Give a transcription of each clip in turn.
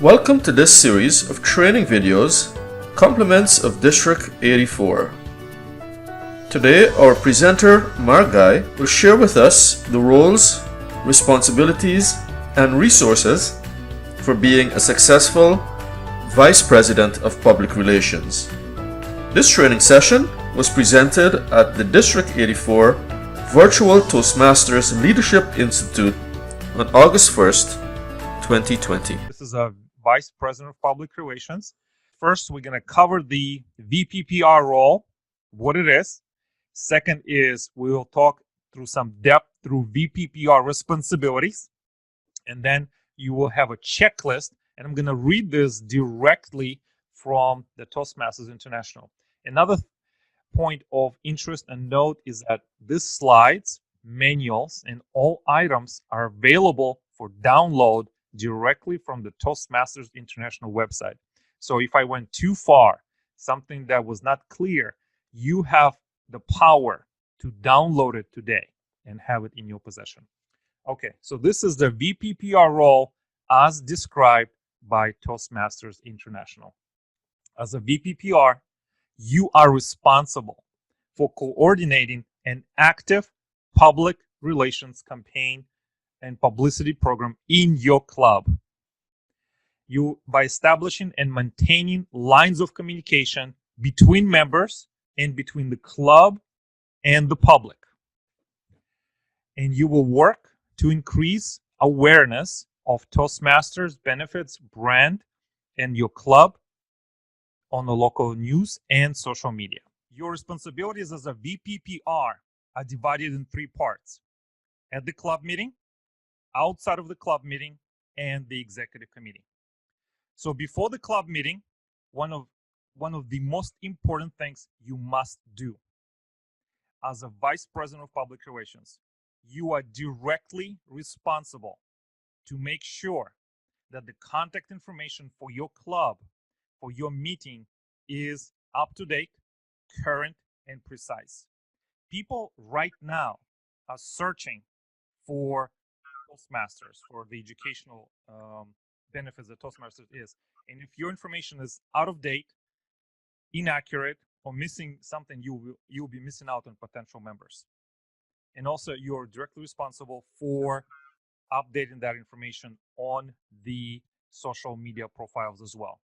Welcome to this series of training videos, Compliments of District 84. Today, our presenter, Margai, will share with us the roles, responsibilities, and resources for being a successful Vice President of Public Relations. This training session was presented at the District 84 Virtual Toastmasters Leadership Institute on August 1st, 2020. This is a Vice President of Public Relations. First, we're going to cover the VPPR role, what it is. Second is we will talk through some depth through VPPR responsibilities. And then you will have a checklist. And I'm going to read this directly from the Toastmasters International. Another point of interest and note is that these slides, manuals, and all items are available for download directly from the Toastmasters International website. So if I went too far, something that was not clear, you have the power to download it today and have it in your possession. Okay, so this is the VPPR role as described by Toastmasters International. As a VPPR, you are responsible for coordinating an active public relations campaign and publicity program in your club. By establishing and maintaining lines of communication between members and between the club and the public. And you will work to increase awareness of Toastmasters benefits, brand, and your club on the local news and social media. Your responsibilities as a VPPR are divided in three parts: at the club meeting, outside of the club meeting, and the executive committee. So before the club meeting, one of the most important things you must do as a Vice President of Public Relations, you are directly responsible to make sure that the contact information for your club, for your meeting, is up to date, current, and precise. People right now are searching for Toastmasters, for the educational benefits that Toastmasters is. And if your information is out of date, inaccurate, or missing something, you'll be missing out on potential members. And also, you're directly responsible for updating that information on the social media profiles as well.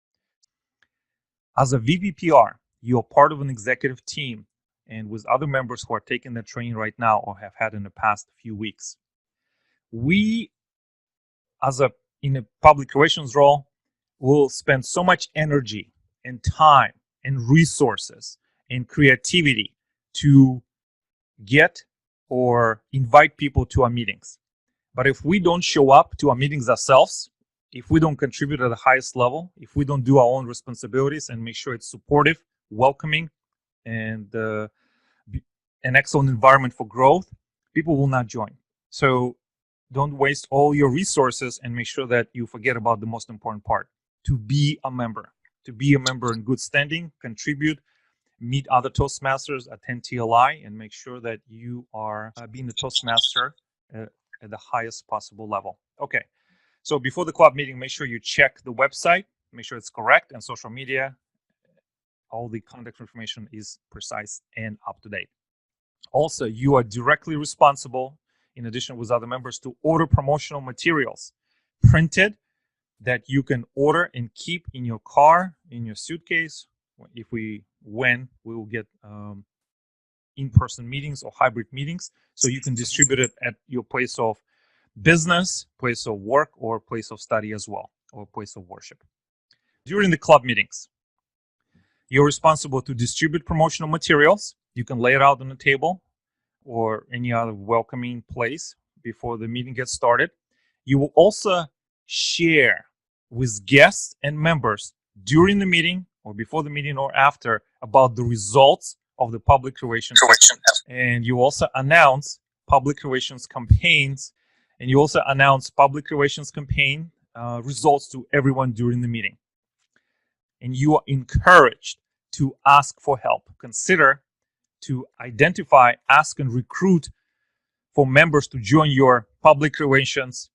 As a VPPR, you're part of an executive team and with other members who are taking the training right now or have had in the past few weeks. We, in a public relations role, will spend so much energy and time and resources and creativity to get or invite people to our meetings. But if we don't show up to our meetings ourselves, if we don't contribute at the highest level, if we don't do our own responsibilities and make sure it's supportive, welcoming, and an excellent environment for growth, people will not join. So don't waste all your resources and make sure that you forget about the most important part: to be a member. To be a member in good standing, contribute, meet other Toastmasters, attend TLI, and make sure that you are being a Toastmaster at the highest possible level. Okay, so before the club meeting, make sure you check the website, make sure it's correct, and social media, all the contact information is precise and up to date. Also, you are directly responsible, in addition with other members, to order promotional materials printed that you can order and keep in your car, in your suitcase. When we will get in-person meetings or hybrid meetings, so you can distribute it at your place of business, place of work, or place of study as well, or place of worship. During the club meetings, you're responsible to distribute promotional materials. You can lay it out on the table or any other welcoming place before the meeting gets started. You will also share with guests and members during the meeting or before the meeting or after about the results of the public relations. And you also announce public relations campaigns, and you also announce public relations campaign results to everyone during the meeting. And you are encouraged to ask for help. Consider to identify, ask, and recruit for members to join your public relations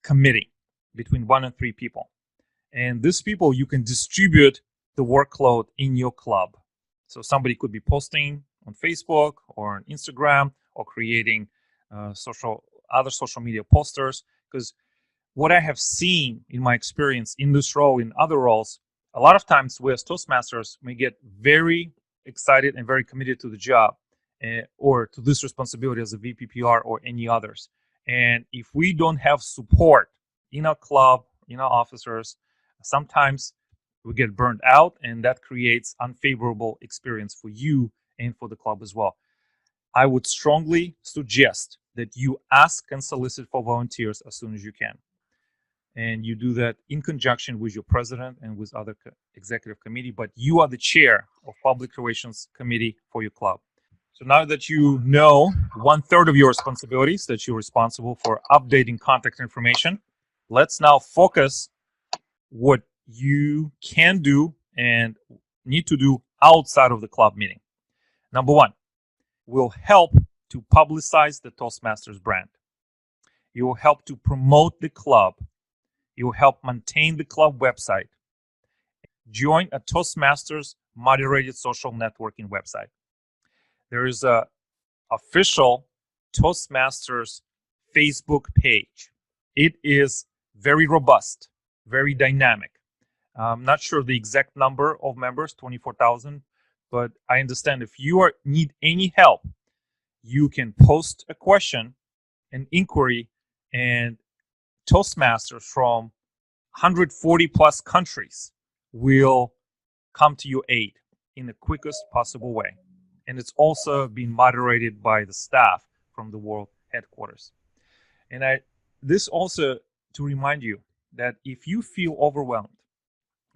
committee between 1 and 3 people. And these people, you can distribute the workload in your club. So somebody could be posting on Facebook or on Instagram or creating other social media posters. Because what I have seen in my experience in this role, in other roles, a lot of times we as Toastmasters may get very excited and very committed to the job or to this responsibility as a VPPR or any others. And if we don't have support in our club, in our officers, sometimes we get burned out, and that creates unfavorable experience for you and for the club as well. I would strongly suggest that you ask and solicit for volunteers as soon as you can. And you do that in conjunction with your president and with other executive committee, but you are the chair of public relations committee for your club. So now that you know 1/3 of your responsibilities, that you're responsible for updating contact information, let's now focus what you can do and need to do outside of the club meeting. Number one, will help to publicize the Toastmasters brand. You will help to promote the club. You will help maintain the club website. Join a Toastmasters moderated social networking website. There is a official Toastmasters Facebook page. It is very robust, very dynamic. I'm not sure the exact number of members, 24,000, but I understand if you need any help, you can post a question, an inquiry, and Toastmasters from 140 plus countries will come to your aid in the quickest possible way. And it's also being moderated by the staff from the world headquarters. And this also to remind you that if you feel overwhelmed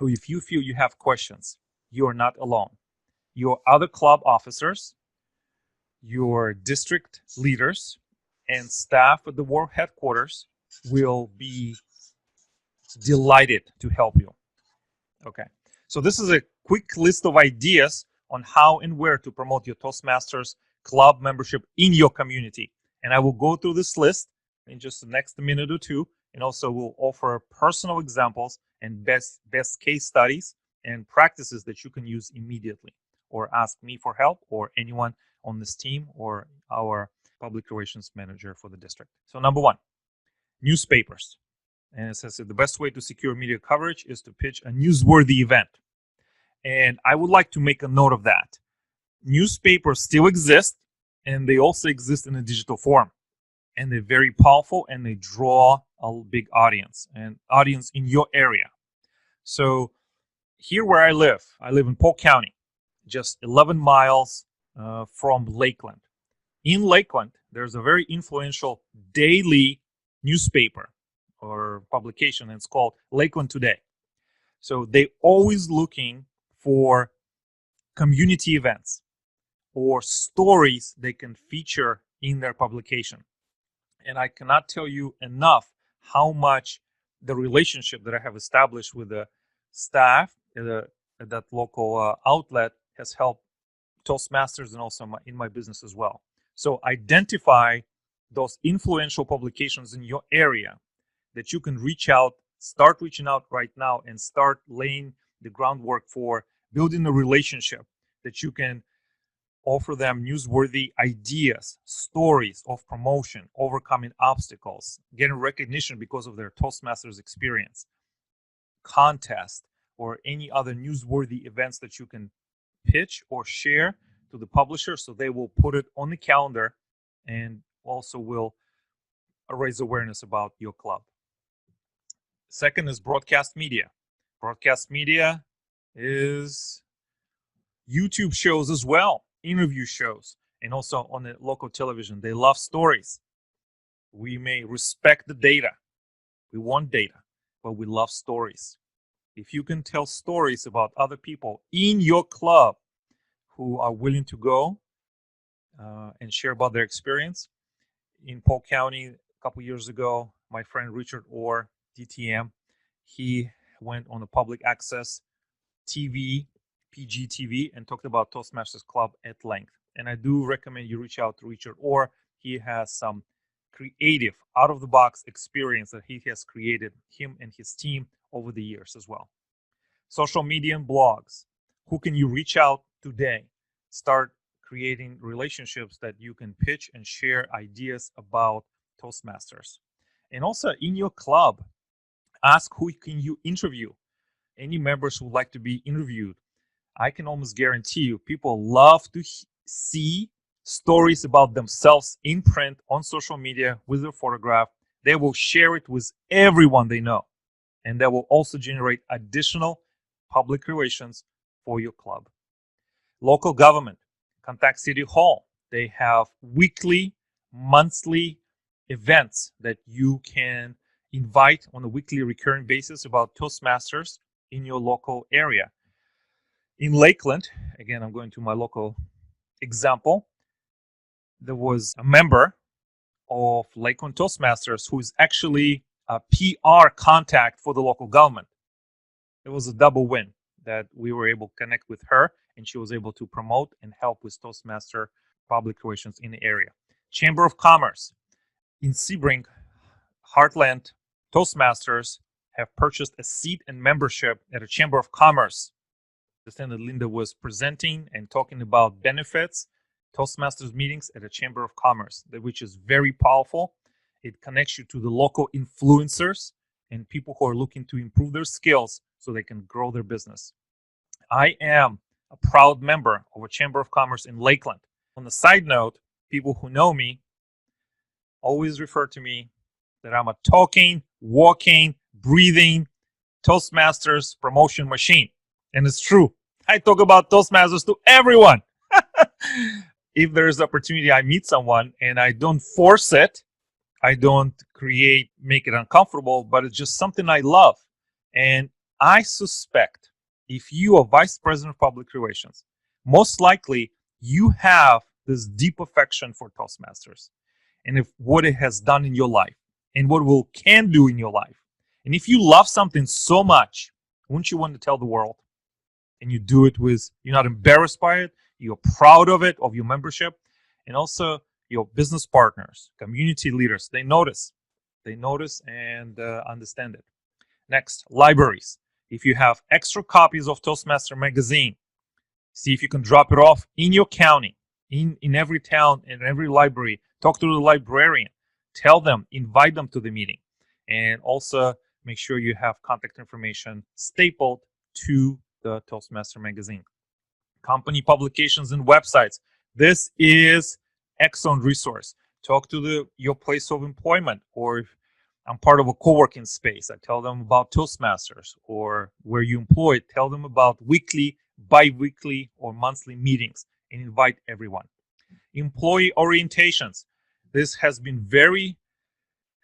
or if you feel you have questions, you are not alone. Your other club officers, your district leaders, and staff at the world headquarters will be delighted to help you. Okay, so this is a quick list of ideas on how and where to promote your Toastmasters club membership in your community. And I will go through this list in just the next minute or two, and also will offer personal examples and best case studies and practices that you can use immediately, or ask me for help or anyone on this team or our public relations manager for the district. So number one, newspapers. And it says that the best way to secure media coverage is to pitch a newsworthy event. And I would like to make a note of that. Newspapers still exist, and they also exist in a digital form. And they're very powerful, and they draw a big audience, and audience in your area. So here where I live in Polk County, just 11 miles from Lakeland. In Lakeland, there's a very influential daily newspaper or publication, and it's called Lakeland Today. So they're always looking for community events or stories they can feature in their publication. And I cannot tell you enough how much the relationship that I have established with the staff at that local outlet has helped Toastmasters and also in my business as well. So identify those influential publications in your area that you can start reaching out right now, and start laying the groundwork for building a relationship that you can offer them newsworthy ideas, stories of promotion, overcoming obstacles, getting recognition because of their Toastmasters experience, contest, or any other newsworthy events that you can pitch or share to the publisher, so they will put it on the calendar and also will raise awareness about your club. Second is broadcast media. Broadcast media is YouTube shows as well, interview shows, and also on the local television. They love stories. We may respect the data. We want data, but we love stories. If you can tell stories about other people in your club who are willing to go and share about their experience. In Polk County, a couple years ago, my friend Richard Orr, DTM, he went on a public access TV, PGTV, and talked about Toastmasters Club at length. And I do recommend you reach out to Richard Orr. He has some creative, out-of-the-box experience that he has created, him and his team, over the years as well. Social media and blogs. Who can you reach out today? Start creating relationships that you can pitch and share ideas about Toastmasters. And also in your club, ask who can you interview. Any members who would like to be interviewed. I can almost guarantee you people love to see stories about themselves in print on social media with their photograph. They will share it with everyone they know. And that will also generate additional public relations for your club. Local government, contact City Hall. They have weekly, monthly events that you can invite on a weekly recurring basis about Toastmasters in your local area. In Lakeland, again, I'm going to my local example, there was a member of Lakeland Toastmasters who is actually a PR contact for the local government. It was a double win that we were able to connect with her, and she was able to promote and help with Toastmaster public relations in the area. Chamber of Commerce. In Sebring, Heartland, Toastmasters have purchased a seat and membership at a Chamber of Commerce. I understand that Linda was presenting and talking about benefits, Toastmasters meetings at a Chamber of Commerce, which is very powerful. It connects you to the local influencers and people who are looking to improve their skills so they can grow their business. I am a proud member of a Chamber of Commerce in Lakeland. On the side note, people who know me always refer to me that I'm a talking, walking, breathing Toastmasters promotion machine. And it's true. I talk about Toastmasters to everyone. If there is opportunity, I meet someone and I don't force it. I don't make it uncomfortable, but it's just something I love. And I suspect if you are Vice President of Public Relations, most likely you have this deep affection for Toastmasters and if what it has done in your life and what it can do in your life. And if you love something so much, wouldn't you want to tell the world? And you do it you're not embarrassed by it, you're proud of it, of your membership, and also your business partners, community leaders, they notice and understand it. Next, libraries. If you have extra copies of Toastmaster magazine, see if you can drop it off in your county, in every town, in every library. Talk to the librarian, tell them, invite them to the meeting, and also make sure you have contact information stapled to the Toastmaster magazine. Company publications and websites. This is excellent resource. Talk to your place of employment, or if I'm part of a co-working space, I tell them about Toastmasters, or where you employ, tell them about weekly, bi-weekly, or monthly meetings and invite everyone. Employee orientations. This has been very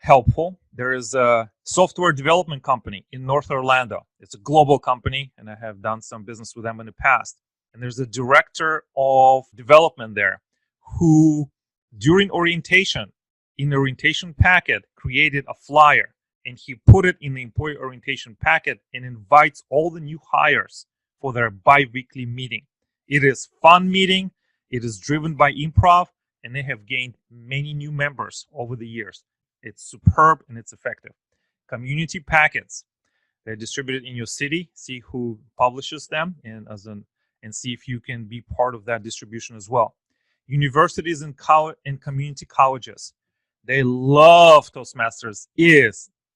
helpful. There is a software development company in North Orlando. It's a global company, and I have done some business with them in the past. And there's a director of development there who, during orientation, in the orientation packet, created a flyer, and he put it in the employee orientation packet and invites all the new hires for their bi-weekly meeting. It is fun meeting. It is driven by improv, and they have gained many new members over the years. It's superb and it's effective. Community packets. They're distributed in your city. See who publishes them and see if you can be part of that distribution as well. Universities and community colleges. They love Toastmasters,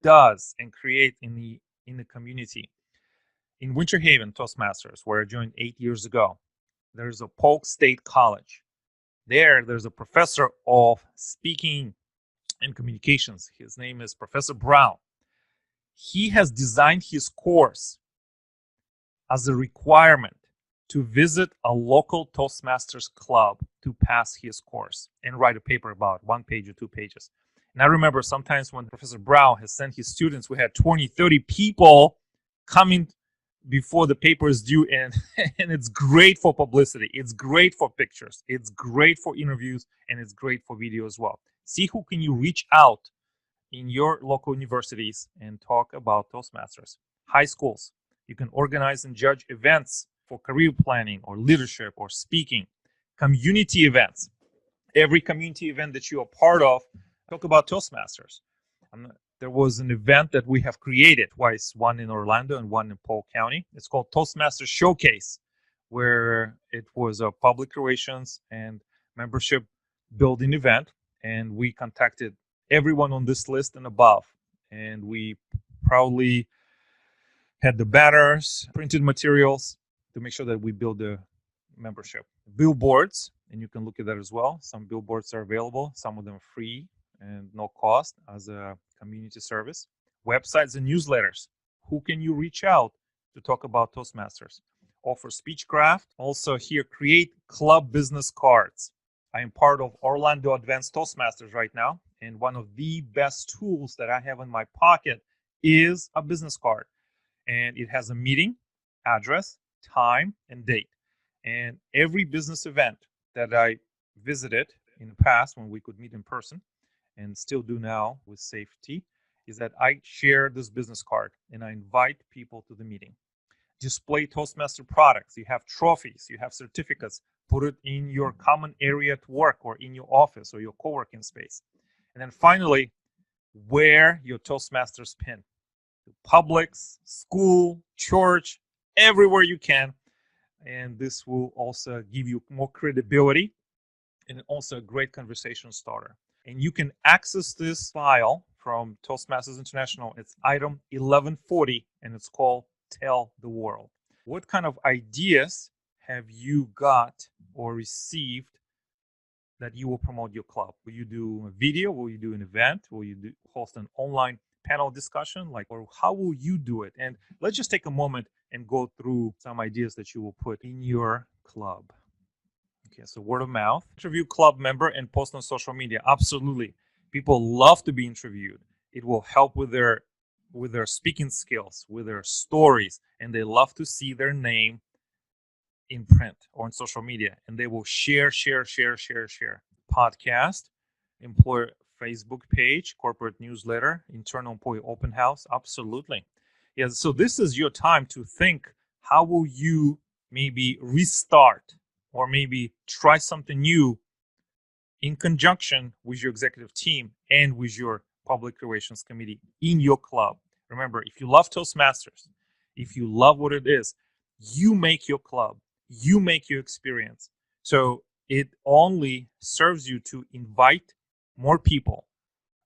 does, and create in the community. In Winter Haven, Toastmasters, where I joined 8 years ago, there's a Polk State College. There's a professor of speaking and communications. His name is Professor Brown. He has designed his course as a requirement to visit a local Toastmasters club to pass his course and write a paper about 1 page or 2 pages. And I remember sometimes when Professor Brown has sent his students, we had 20, 30 people coming before the paper is due, and it's great for publicity. It's great for pictures. It's great for interviews, and it's great for video as well. See who can you reach out in your local universities and talk about Toastmasters. High schools. You can organize and judge events for career planning or leadership or speaking. Community events. Every community event that you are part of, Talk about Toastmasters. There was an event that we have created twice, one in Orlando and one in Polk County. It's called Toastmasters Showcase, where it was a public relations and membership building event. And we contacted everyone on this list and above. And we proudly had the banners, printed materials to make sure that we build the membership. Billboards, and you can look at that as well. Some billboards are available, some of them free and no cost as a community service. Websites and newsletters. Who can you reach out to talk about Toastmasters? Offer Speechcraft. Also here, create club business cards. I am part of Orlando Advanced Toastmasters right now, and one of the best tools that I have in my pocket is a business card. And it has a meeting, address, time, and date. And every business event that I visited in the past when we could meet in person, and still do now with safety, is that I share this business card and I invite people to the meeting. Display Toastmaster products. You have trophies, you have certificates. Put it in your common area at work or in your office or your co-working space. And then finally, wear your Toastmasters pin. Publix, school, church, everywhere you can. And this will also give you more credibility and also a great conversation starter. And you can access this file from Toastmasters International. It's item 1140, and it's called Tell the World. What kind of ideas have you got or received that you will promote your club? Will you do a video? Will you do an event? Will you host an online panel discussion? Or how will you do it? And let's just take a moment and go through some ideas that you will put in your club. Okay, so word of mouth. Interview club member and post on social media. Absolutely. People love to be interviewed. It will help with their speaking skills, with their stories, and they love to see their name in print or on social media, and they will share. Podcast, employer Facebook page, corporate newsletter, internal employee open house. Absolutely. Yeah, so this is your time to think, how will you maybe restart or maybe try something new in conjunction with your executive team and with your public relations committee in your club. Remember, if you love Toastmasters, if you love what it is, you make your club, you make your experience. So it only serves you to invite more people,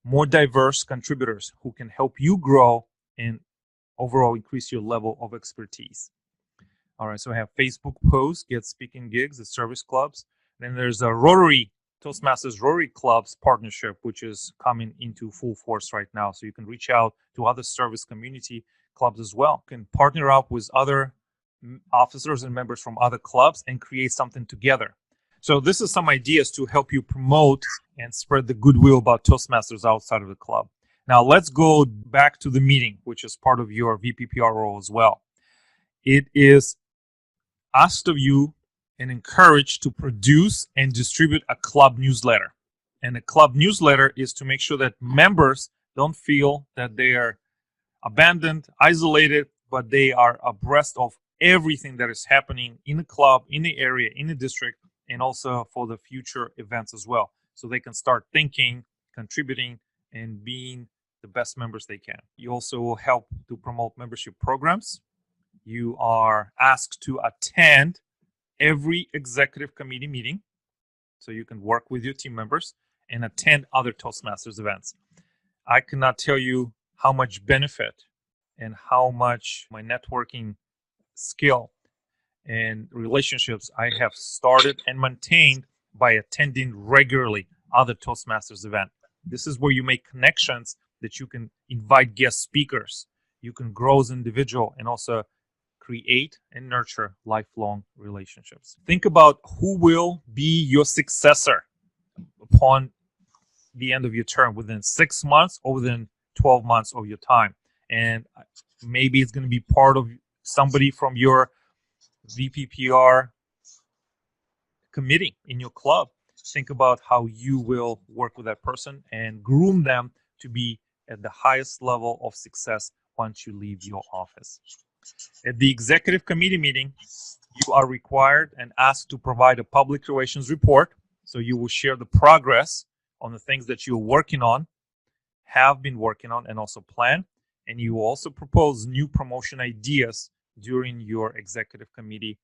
more diverse contributors who can help you grow and overall increase your level of expertise. All right, so I have Facebook posts, get speaking gigs at service clubs. Then there's a Toastmasters Rotary Clubs partnership, which is coming into full force right now. So you can reach out to other service community clubs as well. You can partner up with other officers and members from other clubs and create something together. So this is some ideas to help you promote and spread the goodwill about Toastmasters outside of the club. Now let's go back to the meeting, which is part of your VPPR role as well. It is asked of you and encouraged to produce and distribute a club newsletter. And a club newsletter is to make sure that members don't feel that they are abandoned, isolated, but they are abreast of everything that is happening in the club, in the area, in the district, and also for the future events as well. So they can start thinking, contributing, and being the best members they can. You also will help to promote membership programs. You are asked to attend every executive committee meeting, so you can work with your team members and attend other Toastmasters events. I cannot tell you how much benefit and how much my networking skill and relationships I have started and maintained by attending regularly other Toastmasters events. This is where you make connections that you can invite guest speakers. You can grow as an individual and also create and nurture lifelong relationships. Think about who will be your successor upon the end of your term, within 6 months or within 12 months of your time. And maybe it's going to be part of somebody from your VPPR committee in your club. Think about how you will work with that person and groom them to be at the highest level of success once you leave your office. At the executive committee meeting, you are required and asked to provide a public relations report. So you will share the progress on the things that you're working on, have been working on, and also plan. And you also propose new promotion ideas during your executive committee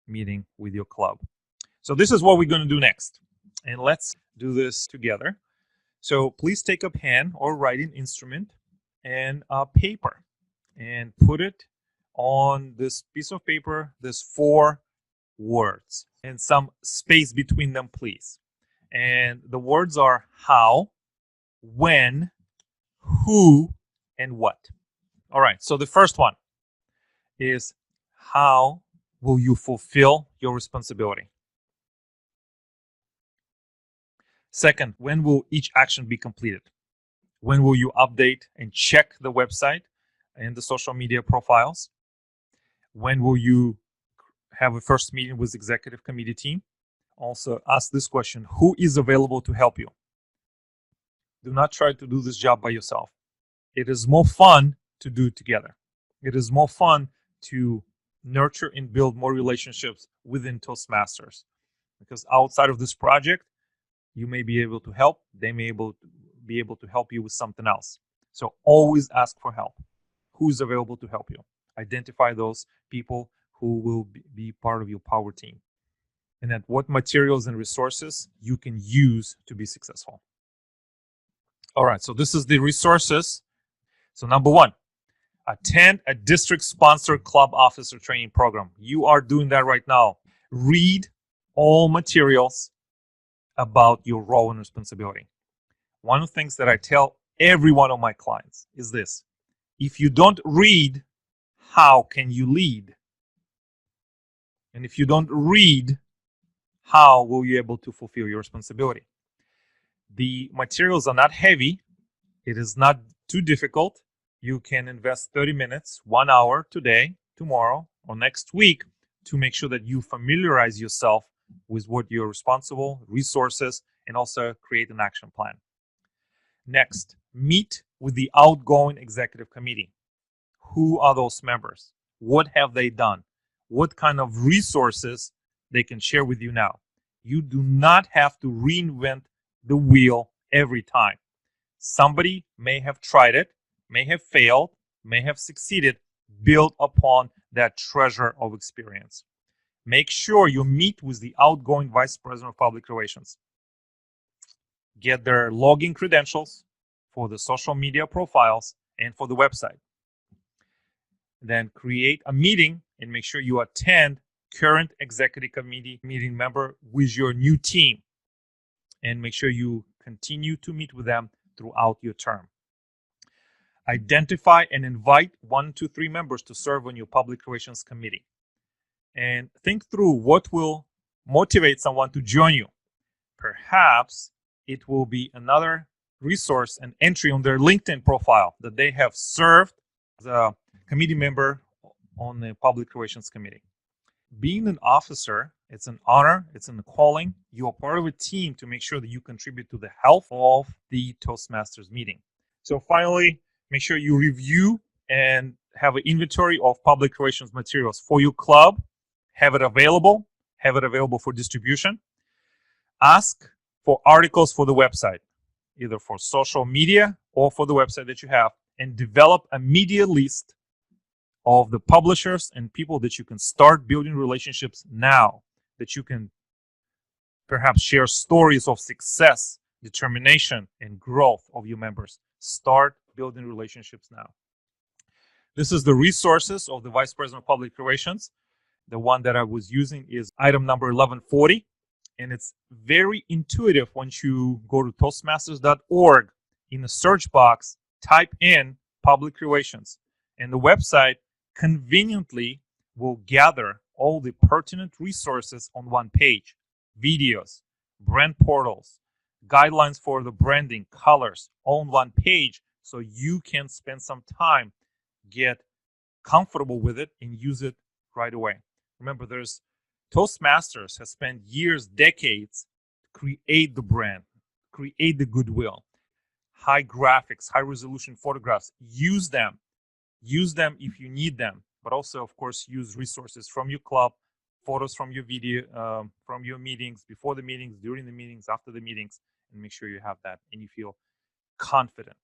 meeting with your club. So this is what we're going to do next. And let's do this together. So please take a pen or writing instrument and a paper and put it on this piece of paper. There's 4 words and some space between them, please. And the words are how, when, who, and what. All right, so the first one is how will you fulfill your responsibility? Second, when will each action be completed? When will you update and check the website and the social media profiles? When will you have a first meeting with the executive committee team? Also ask this question, who is available to help you? Do not try to do this job by yourself. It is more fun to do it together. It is more fun to nurture and build more relationships within Toastmasters. Because outside of this project, you may be able to help. They may be able to help you with something else. So always ask for help. Who is available to help you? Identify those people who will be part of your power team. And then what materials and resources you can use to be successful. All right, so this is the resources. So number 1, attend a district-sponsored club officer training program. You are doing that right now. Read all materials about your role and responsibility. One of the things that I tell every one of my clients is this: if you don't read, how can you lead? And if you don't read, how will you be able to fulfill your responsibility? The materials are not heavy. It is not too difficult. You can invest 30 minutes, 1 hour today, tomorrow, or next week to make sure that you familiarize yourself with what you're responsible, resources, and also create an action plan. Next, meet with the outgoing executive committee. Who are those members? What have they done? What kind of resources they can share with you now? You do not have to reinvent the wheel every time. Somebody may have tried it, may have failed, may have succeeded. Build upon that treasure of experience. Make sure you meet with the outgoing Vice President of Public Relations. Get their login credentials for the social media profiles and for the website. Then create a meeting and make sure you attend current executive committee meeting member with your new team. And make sure you continue to meet with them throughout your term. Identify and invite 1 to 3 members to serve on your public relations committee. And think through what will motivate someone to join you. Perhaps it will be another resource and entry on their LinkedIn profile that they have served as a committee member on the public relations committee. Being an officer, it's an honor, it's a calling. You are part of a team to make sure that you contribute to the health of the Toastmasters meeting. So finally, make sure you review and have an inventory of public relations materials for your club. Have it available for distribution. Ask for articles for the website, either for social media or for the website that you have, and develop a media list of the publishers and people that you can start building relationships now, that you can perhaps share stories of success, determination, and growth of your members. Start building relationships now. This is the resources of the Vice President of Public Relations. The one that I was using is item number 1140, and it's very intuitive. Once you go to toastmasters.org, in the search box, type in public relations, and the website conveniently will gather all the pertinent resources on one page: videos, brand portals, guidelines for the branding, colors, all on one page, so you can spend some time, get comfortable with it, and use it right away. Remember, Toastmasters has spent years, decades to create the brand, create the goodwill, high graphics, high resolution photographs. Use them if you need them, but also, of course, use resources from your club, photos from your video, from your meetings, before the meetings, during the meetings, after the meetings, and make sure you have that and you feel confident.